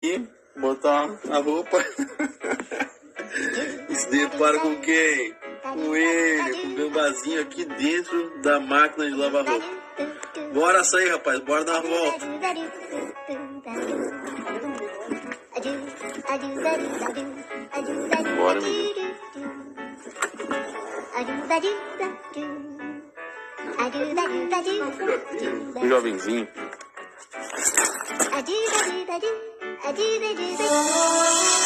E botar a roupa. E se depara com quem? Com ele, com o gambazinho aqui dentro da máquina de lavar roupa. Bora sair, rapaz, bora dar uma volta. Bora, menino. Um jovenzinho. I do.